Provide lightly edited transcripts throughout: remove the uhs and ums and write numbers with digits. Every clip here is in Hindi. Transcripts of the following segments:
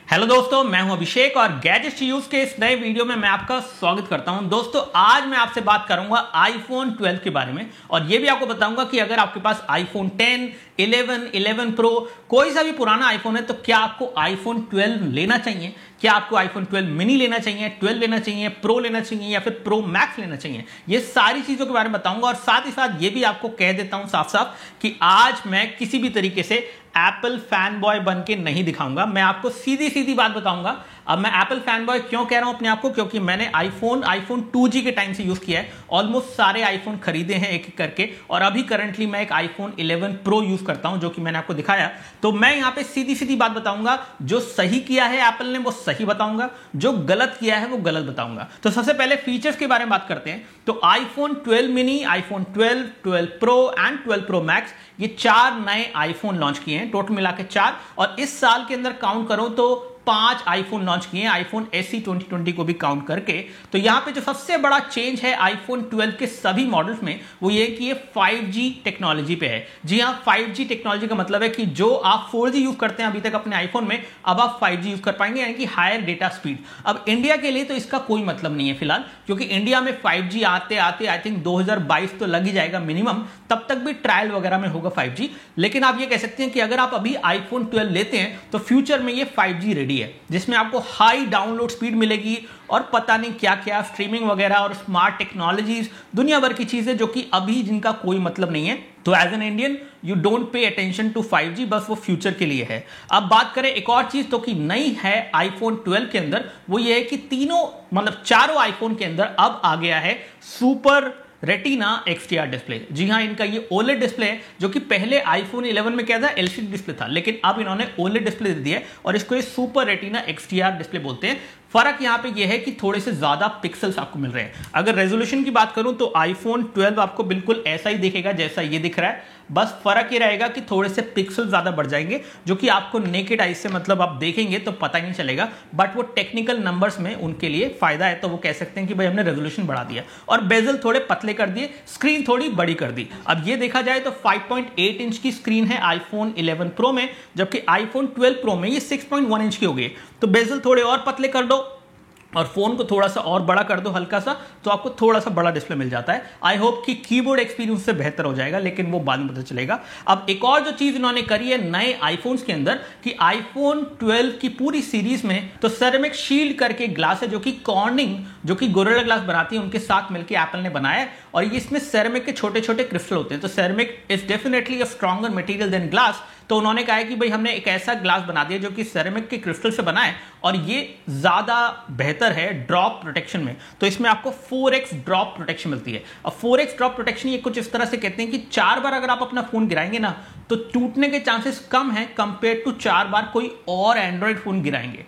हेलो दोस्तों, मैं हूं अभिषेक और गैजेट्स यूज के इस नए वीडियो में मैं आपका स्वागत करता हूं। दोस्तों, आज मैं आपसे बात करूंगा आईफोन 12 के बारे में और यह भी आपको बताऊंगा कि अगर आपके पास आईफोन 10, 11, 11 प्रो कोई सा भी पुराना आईफोन है तो क्या आपको आईफोन 12 लेना चाहिए, क्या आपको आईफोन 12 मिनी लेना चाहिए, 12 लेना चाहिए, प्रो लेना चाहिए या फिर प्रो मैक्स लेना चाहिए। ये सारी चीजों के बारे में बताऊंगा और साथ ही साथ ये भी आपको कह देता हूं साफ साफ कि आज मैं किसी भी तरीके से एप्पल फैन बॉय बन के नहीं दिखाऊंगा। मैं आपको सीधी सीधी बात बताऊंगा। अब मैं एप्पल फैन बॉय क्यों कह रहा हूं अपने आप को, क्योंकि मैंने आईफोन 2G के टाइम से यूज किया है। ऑलमोस्ट सारे आईफोन खरीदे हैं एक एक करके और अभी करंटली मैं एक आईफोन 11 प्रो यूज करता हूं जो कि मैंने आपको दिखाया। तो मैं यहां पे सीधी सीधी बात बताऊंगा, जो सही किया है एप्पल ने वो सही बताऊंगा, जो गलत किया है वो गलत बताऊंगा। तो सबसे पहले फीचर्स के बारे में बात करते हैं। तो iPhone 12 mini, iPhone 12, 12 pro and 12 pro max, ये 4 नए आईफोन लॉन्च किए हैं, टोटल मिला के 4। और इस साल के अंदर काउंट करो तो 5 आईफोन लॉन्च किए हैं, आईफोन SE 2020 को भी काउंट करके। तो यहां पे जो सबसे बड़ा चेंज है आईफोन 12 के सभी मॉडल्स में वो ये कि ये 5G टेक्नोलॉजी पे है। जी हां, 5G टेक्नोलॉजी का मतलब है कि जो आप 4G यूज करते हैं अभी तक अपने आईफोन में, अब आप 5G यूज कर पाएंगे, यानी कि हायर डेटा स्पीड। अब इंडिया के लिए तो इसका कोई मतलब नहीं है फिलहाल, क्योंकि इंडिया में 5G आते आते आई थिंक 2022 तो लग ही जाएगा मिनिमम, तब तक भी ट्रायल वगैरह में होगा 5G। लेकिन आप ये कह सकते हैं कि अगर आप अभी आईफोन 12 लेते हैं तो फ्यूचर में ये 5G रेडी है, जिसमें आपको हाई डाउनलोड स्पीड मिलेगी और पता नहीं क्या क्या स्ट्रीमिंग वगैरह और स्मार्ट टेक्नोलॉजीज, दुनिया भर की चीजें जो कि अभी जिनका कोई मतलब नहीं है। तो as an Indian you don't pay attention to 5G, बस वो फ्यूचर के लिए है। अब बात करें एक और चीज तो कि नई है आईफोन 12 के अंदर, वो ये है कि चारों आईफोन के अंदर अब आ गया है सुपर रेटिना XDR डिस्प्ले। जी हां, इनका ये OLED डिस्प्ले है, जो कि पहले आईफोन 11 में क्या था, LCD डिस्प्ले था, लेकिन अब इन्होंने OLED डिस्प्ले दे दिया है और इसको ये सुपर रेटिना XDR डिस्प्ले बोलते हैं। फर्क यहां पे ये है कि थोड़े से ज्यादा पिक्सल्स आपको मिल रहे हैं। अगर रेजोल्यूशन की बात करूं तो आईफोन 12 आपको बिल्कुल ऐसा ही दिखेगा जैसा ये दिख रहा है, बस फर्क ये रहेगा कि थोड़े से पिक्सल ज्यादा बढ़ जाएंगे, जो कि आपको नेकेड आई से मतलब आप देखेंगे तो पता ही नहीं चलेगा, बट वो टेक्निकल नंबर्स में उनके लिए फायदा है। तो वो कह सकते हैं कि भाई हमने रेजोल्यूशन बढ़ा दिया और बेजल थोड़े पतले कर दिए, स्क्रीन थोड़ी बड़ी कर दी। अब ये देखा जाए तो 5.8 इंच की स्क्रीन है आईफोन 11 प्रो में, जबकि आईफोन 12 प्रो में ये 6.1 इंच की हो गई। तो बेजल थोड़े और पतले कर दो और फोन को थोड़ा सा और बड़ा कर दो हल्का सा, तो आपको थोड़ा सा बड़ा डिस्प्ले मिल जाता है। आई होप कि कीबोर्ड एक्सपीरियंस से बेहतर हो जाएगा, लेकिन वो बाद में पता चलेगा। अब एक और जो चीज इन्होंने करी है नए आईफोन्स के अंदर कि आईफोन 12 की पूरी सीरीज में तो सेरेमिक शील्ड करके ग्लास है, जो कि कॉर्निंग, जो कि गोरिल्ला ग्लास बनाती है, उनके साथ मिलकर एप्पल ने बनाया है। और ये इसमें सेरेमिक के छोटे छोटे क्रिस्टल होते हैं। तो ceramic is definitely a stronger material than glass. तो उन्होंने कहा है कि भाई हमने एक ऐसा ग्लास बना दिया जो कि सेरेमिक के क्रिस्टल से बना है और ये ज्यादा बेहतर है ड्रॉप प्रोटेक्शन में। तो इसमें आपको 4x ड्रॉप प्रोटेक्शन मिलती है। अब 4x ड्रॉप प्रोटेक्शन ये कुछ इस तरह से कहते हैं कि 4 बार अगर आप अपना फोन गिराएंगे ना तो टूटने के चांसेस कम है कंपेयर टू 4 बार कोई और एंड्रॉइड फोन गिराएंगे।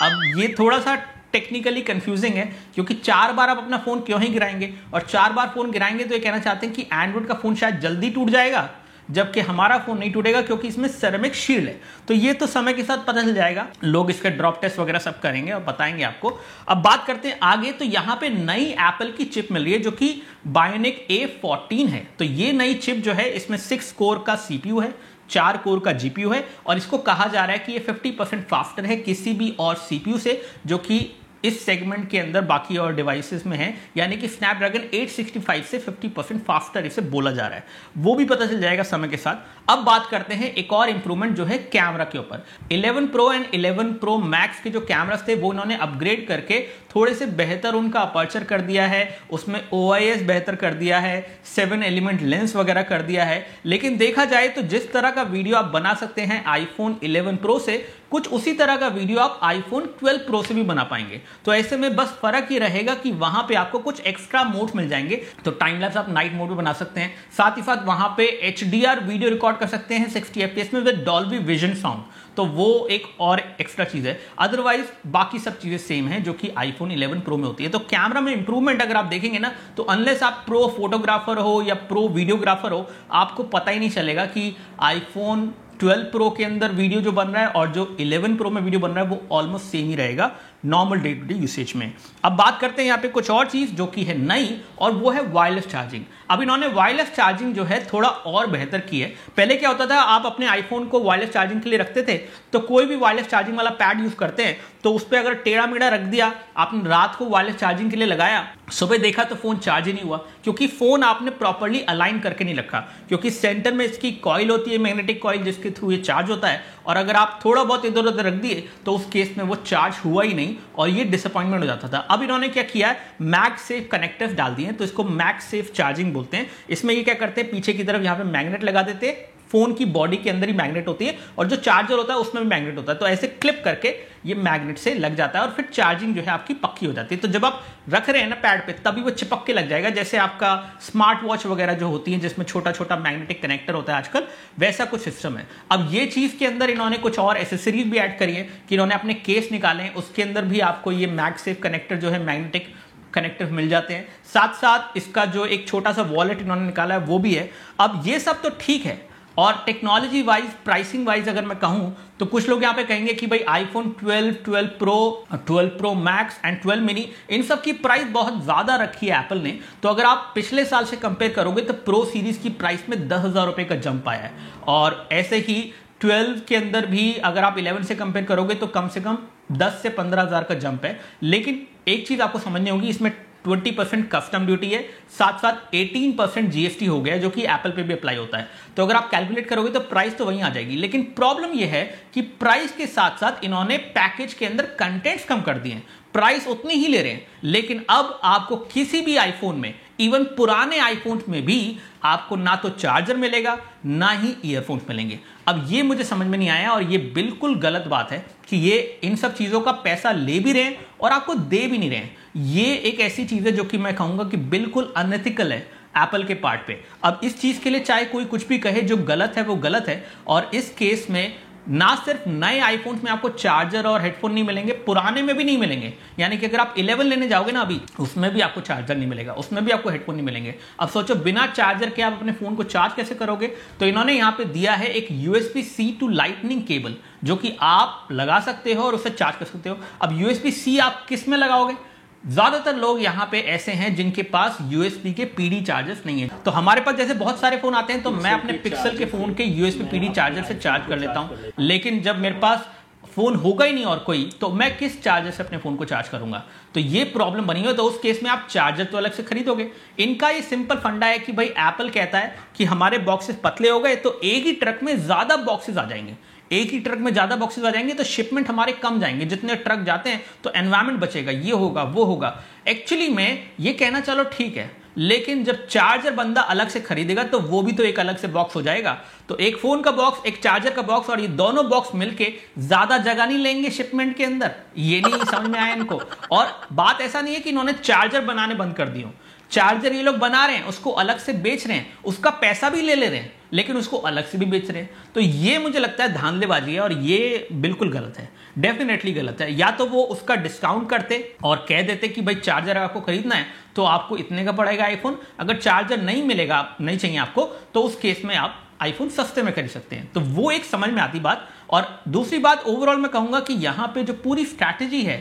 अब ये थोड़ा सा टेक्निकली कंफ्यूजिंग है, क्योंकि 4 बार आप अपना फोन क्यों ही गिराएंगे, और 4 बार फोन गिराएंगे तो ये कहना चाहते हैं कि एंड्रॉइड का फोन शायद जल्दी टूट जाएगा जबकि हमारा फोन नहीं टूटेगा, क्योंकि इसमें सेरेमिक शील्ड है। तो ये तो समय के साथ पता चल जाएगा, लोग इसका ड्रॉप टेस्ट वगैरह सब करेंगे और बताएंगे आपको। अब बात करते हैं आगे। तो यहां पे नई एप्पल की चिप मिल रही है जो कि बायोनिक A14 है। तो ये नई चिप जो है इसमें 6 कोर का CPU है, 4 कोर का GPU है और इसको कहा जा रहा है कि ये 50% फास्टर है किसी भी और CPU से जो कि इस सेगमेंट के अंदर बाकी और डिवाइसेस में है, यानी कि स्नैपड्रैगन 865 से 50% फास्टर इसे बोला जा रहा है। वो भी पता चल जाएगा समय के साथ। अब बात करते हैं एक और इंप्रूवमेंट जो है कैमरा के ऊपर। 11 प्रो एंड 11 प्रो मैक्स के जो कैमरास थे वो इन्होंने अपग्रेड करके थोड़े से बेहतर उनका अपर्चर कर दिया है, उसमें OIS बेहतर कर दिया है, 7 एलिमेंट लेंस वगैरह कर दिया है। लेकिन देखा जाए तो जिस तरह का वीडियो आप बना सकते हैं आईफोन 11 प्रो से, कुछ उसी तरह का वीडियो आप आईफोन 12 प्रो से भी बना पाएंगे। तो ऐसे में बस फर्क ये रहेगा कि वहां पे आपको कुछ एक्स्ट्रा मोड्स मिल जाएंगे। तो टाइम लैप्स आप नाइट मोड में बना सकते हैं, साथ ही साथ वहां पे HDR वीडियो रिकॉर्ड कर सकते हैं 60 FPS में विद डॉल्बी विजन साउंड। तो वो एक और एक्स्ट्रा चीज है। अदरवाइज बाकी सब चीजें सेम है जो कि आईफोन 11 प्रो में होती है। तो कैमरा में इंप्रूवमेंट अगर आप देखेंगे ना, तो अनलेस आप प्रो फोटोग्राफर हो या प्रो वीडियोग्राफर हो, आपको पता ही नहीं चलेगा कि आईफोन 12 प्रो के अंदर वीडियो जो बन रहा है और जो 11 प्रो में वीडियो बन रहा है वो ऑलमोस्ट सेम ही रहेगा। Normal day to day usage में। अब बात करते हैं यहाँ पे कुछ और चीज जो कि है नई, और वो है वायरलेस चार्जिंग। अब इन्होंने वायरलेस चार्जिंग जो है थोड़ा और बेहतर की है। पहले क्या होता था, आप अपने आईफोन को वायरलेस चार्जिंग के लिए रखते थे, तो कोई भी वायरलेस चार्जिंग वाला पैड यूज करते हैं तो उस पर अगर टेढ़ा मेढ़ा रख दिया, आपने रात को वायरलेस चार्जिंग के लिए लगाया, सुबह देखा तो फोन चार्ज ही नहीं हुआ, क्योंकि फोन आपने प्रॉपर्ली अलाइन करके नहीं रखा। क्योंकि सेंटर में इसकी कॉइल होती है, मैग्नेटिक कॉइल, जिसके थ्रू ये चार्ज होता है, और अगर आप थोड़ा बहुत इधर उधर रख दिए तो उस केस में वो चार्ज हुआ ही नहीं और ये डिसअपॉइंटमेंट हो जाता था। अब इन्होंने क्या किया है, मैगसेफ कनेक्टर्स डाल दिए हैं, तो इसको मैगसेफ चार्जिंग बोलते हैं। इसमें ये क्या करते हैं, पीछे की तरफ यहाँ पे मैग्नेट लगा देते हैं, फोन की बॉडी के अंदर ही मैग्नेट होती है और जो चार्जर होता है उसमें भी मैग्नेट होता है, तो ऐसे क्लिप करके ये मैग्नेट से लग जाता है और फिर चार्जिंग जो है आपकी पक्की हो जाती है। तो जब आप रख रहे हैं ना पैड पे, तभी वो चिपक के लग जाएगा, जैसे आपका स्मार्ट वॉच वगैरह जो होती है जिसमें छोटा छोटा मैग्नेटिक कनेक्टर होता है आजकल, वैसा कुछ सिस्टम है। अब ये चीज के अंदर इन्होंने कुछ और एसेसरीज भी ऐड करी है कि इन्होंने अपने केस निकाले हैं, उसके अंदर भी आपको ये मैगसेफ कनेक्टर जो है, मैग्नेटिक कनेक्टर मिल जाते हैं। साथ साथ इसका जो एक छोटा सा वॉलेट इन्होंने निकाला है वो भी है। अब ये सब तो ठीक है, और टेक्नोलॉजी वाइज, प्राइसिंग वाइज अगर मैं कहूं तो कुछ लोग यहां पे कहेंगे कि भाई iPhone 12, 12 pro, 12 pro max and 12 mini, इन सब की प्राइस बहुत ज्यादा रखी है एप्पल ने। तो अगर आप पिछले साल से कंपेयर करोगे तो प्रो सीरीज की प्राइस में 10,000 रुपए का जंप आया है, और ऐसे ही 12 के अंदर भी अगर आप 11 से कंपेयर करोगे तो कम से कम 10 से 15,000 का जंप है। लेकिन एक चीज आपको समझनी होगी, इसमें 20% कस्टम ड्यूटी है, साथ साथ 18% जीएसटी हो गया, जो कि एप्पल पे भी अप्लाई होता है। तो अगर आप कैलकुलेट करोगे तो प्राइस तो वहीं आ जाएगी। लेकिन प्रॉब्लम यह है कि प्राइस के साथ साथ इन्होंने पैकेज के अंदर कंटेंट्स कम कर दिए हैं। प्राइस उतनी ही ले रहे हैं, लेकिन अब आपको किसी भी आईफोन में, इवन पुराने आईफोन में भी आपको ना तो चार्जर मिलेगा ना ही ईयरफोन्स मिलेंगे। अब ये मुझे समझ में नहीं आया, और ये बिल्कुल गलत बात है कि ये इन सब चीजों का पैसा ले भी रहे हैं और आपको दे भी नहीं रहे हैं। ये एक ऐसी चीज है जो कि मैं कहूंगा कि बिल्कुल अनएथिकल है एप्पल के पार्ट पे। अब इस चीज के लिए चाहे कोई कुछ भी कहे, जो गलत है वो गलत है। और इस केस में ना सिर्फ नए आईफोन्स में आपको चार्जर और हेडफोन नहीं मिलेंगे, पुराने में भी नहीं मिलेंगे। यानी कि अगर आप 11 लेने जाओगे ना अभी, उसमें भी आपको चार्जर नहीं मिलेगा, उसमें भी आपको हेडफोन नहीं मिलेंगे। अब सोचो बिना चार्जर के आप अपने फोन को चार्ज कैसे करोगे? तो इन्होंने यहां पे दिया है एक USB-C टू लाइटनिंग केबल, जो कि आप लगा सकते हो और उससे चार्ज कर सकते हो। अब USB-C आप किस में लगाओगे? ज्यादातर लोग यहां पे ऐसे हैं जिनके पास USB के PD चार्जर्स नहीं है। तो हमारे पास जैसे बहुत सारे फोन आते हैं, तो मैं अपने पिक्सल के फोन के USB PD चार्जर से चार्ज कर लेता हूं। लेकिन जब मेरे पास फोन होगा ही नहीं और कोई, तो मैं किस चार्जर से अपने फोन को चार्ज करूंगा? तो ये प्रॉब्लम बनी है। तो उस केस में आप चार्जर तो अलग से खरीदोगे। इनका ये सिंपल फंडा है कि भाई एप्पल कहता है कि हमारे बॉक्सेस पतले हो गए तो एक ही ट्रक में ज्यादा बॉक्सेस आ जाएंगे, एक ही ट्रक में ज्यादा बॉक्सेस आ जाएंगे तो शिपमेंट हमारे कम जाएंगे, जितने ट्रक जाते हैं तो एनवायरमेंट बचेगा, ये होगा वो होगा। एक्चुअली में ये कहना चलो ठीक है, लेकिन जब चार्जर बंदा अलग से खरीदेगा तो वो भी तो एक अलग से बॉक्स हो जाएगा। तो एक फोन का बॉक्स, एक चार्जर का बॉक्स, और ये दोनों बॉक्स मिलके ज्यादा जगह नहीं लेंगे शिपमेंट के अंदर। ये नहीं समझ में आया इनको। और बात ऐसा नहीं है कि इन्होंने चार्जर बनाने बंद कर दिए। चार्जर ये लोग बना रहे हैं, उसको अलग से बेच रहे हैं, उसका पैसा भी ले रहे हैं, लेकिन उसको अलग से भी बेच रहे हैं। तो ये मुझे लगता है धांधलेबाजी है, और ये बिल्कुल गलत है, डेफिनेटली गलत है। या तो वो उसका डिस्काउंट करते और कह देते कि भाई चार्जर आपको खरीदना है तो आपको इतने का पड़ेगा आईफोन, अगर चार्जर नहीं मिलेगा, नहीं चाहिए आपको, तो उस केस में आप आईफोन सस्ते में खरीद सकते हैं। तो वो एक समझ में आती बात। और दूसरी बात, ओवरऑल मैं कहूंगा कि यहां पे जो पूरी स्ट्रैटेजी है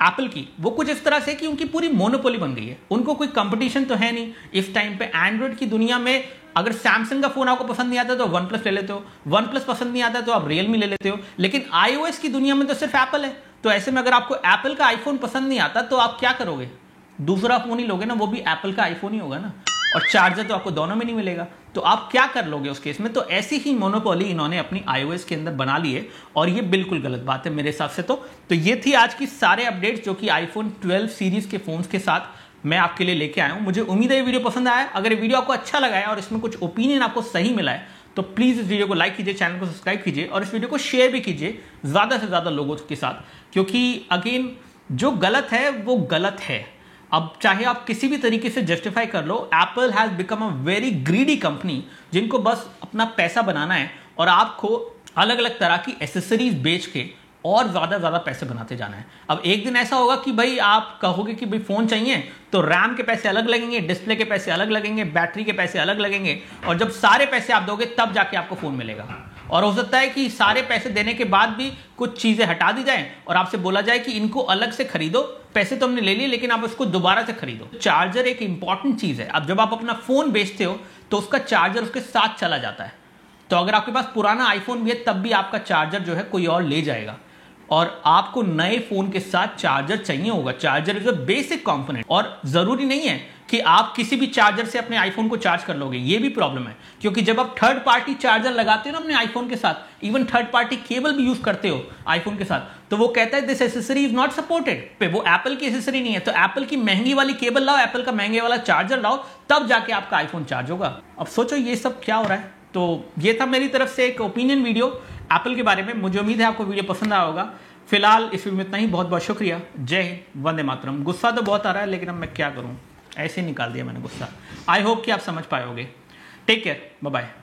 एप्पल की, वो कुछ इस तरह से कि उनकी पूरी मोनोपोली बन गई है, उनको कोई कंपटीशन तो है नहीं इस टाइम पे। एंड्रॉइड की दुनिया में अगर सैमसंग का फोन आपको पसंद नहीं आता तो वन प्लस ले लेते हो, वन प्लस पसंद नहीं आता तो आप रियलमी ले लेते हो, लेकिन iOS की दुनिया में तो सिर्फ एप्पल है। तो ऐसे में अगर आपको एप्पल का आईफोन पसंद नहीं आता तो आप क्या करोगे? दूसरा फोन ही लोगे ना, वो भी एप्पल का आईफोन ही होगा ना, और चार्जर तो आपको दोनों में नहीं मिलेगा। तो आप क्या कर लोगे उस केस में? तो ऐसी ही मोनोपोली इन्होंने अपनी iOS के अंदर बना ली है, और ये बिल्कुल गलत बात है मेरे हिसाब से। तो ये थी आज की सारे अपडेट्स जो कि आईफोन 12 सीरीज के फोन्स के साथ मैं आपके लिए लेके आया हूं। मुझे उम्मीद है ये वीडियो पसंद आया। अगर ये वीडियो आपको अच्छा लगा है और इसमें कुछ ओपिनियन आपको सही मिला है तो प्लीज इस वीडियो को लाइक कीजिए, चैनल को सब्सक्राइब कीजिए, और इस वीडियो को शेयर भी कीजिए ज्यादा से ज्यादा लोगों के साथ, क्योंकि अगेन जो गलत है वो गलत है। अब चाहे आप किसी भी तरीके से जस्टिफाई कर लो, Apple has become a very greedy company, जिनको बस अपना पैसा बनाना है और आपको अलग अलग तरह की एसेसरीज बेच के और ज्यादा पैसे बनाते जाना है। अब एक दिन ऐसा होगा कि भाई आप कहोगे कि भाई फोन चाहिए तो रैम के पैसे अलग लगेंगे, डिस्प्ले के पैसे अलग लगेंगे, बैटरी के पैसे अलग लगेंगे, और जब सारे पैसे आप दोगे तब जाके आपको फोन मिलेगा। और हो सकता है कि सारे पैसे देने के बाद भी कुछ चीजें हटा दी जाए और आपसे बोला जाए कि इनको अलग से खरीदो, पैसे तो हमने ले लिए लेकिन आप उसको दोबारा से खरीदो। चार्जर एक इंपॉर्टेंट चीज है। अब जब आप अपना फोन बेचते हो तो उसका चार्जर उसके साथ चला जाता है। तो अगर आपके पास पुराना आईफोन भी है तब भी आपका चार्जर जो है कोई और ले जाएगा, और आपको नए फोन के साथ चार्जर चाहिए होगा। Charger is a basic component, और जरूरी नहीं है कि आप किसी भी चार्जर से अपने आईफोन को चार्ज कर लोगे। ये भी प्रॉब्लम है, क्योंकि जब आप थर्ड पार्टी चार्जर लगाते हो ना अपने आईफोन के साथ, इवन थर्ड पार्टी केबल भी यूज करते हो आईफोन के साथ, तो वो कहता है this accessory is not supported. वो एप्पल की एसेसरी नहीं है, तो एप्पल की महंगी वाली केबल लाओ, एप्पल का महंगे वाला चार्जर लाओ, तब जाके आपका आईफोन चार्ज होगा। अब सोचो ये सब क्या हो रहा है। तो ये था मेरी तरफ से एक ओपिनियन वीडियो एप्पल के बारे में। मुझे उम्मीद है आपको वीडियो पसंद आया होगा। फिलहाल इस वीडियो में इतना ही। बहुत बहुत शुक्रिया। जय हिंद, वंदे मातरम। गुस्सा तो बहुत आ रहा है लेकिन अब मैं क्या करूं, ऐसे ही निकाल दिया मैंने गुस्सा। आई होप कि आप समझ पाओगे। Take care, bye bye.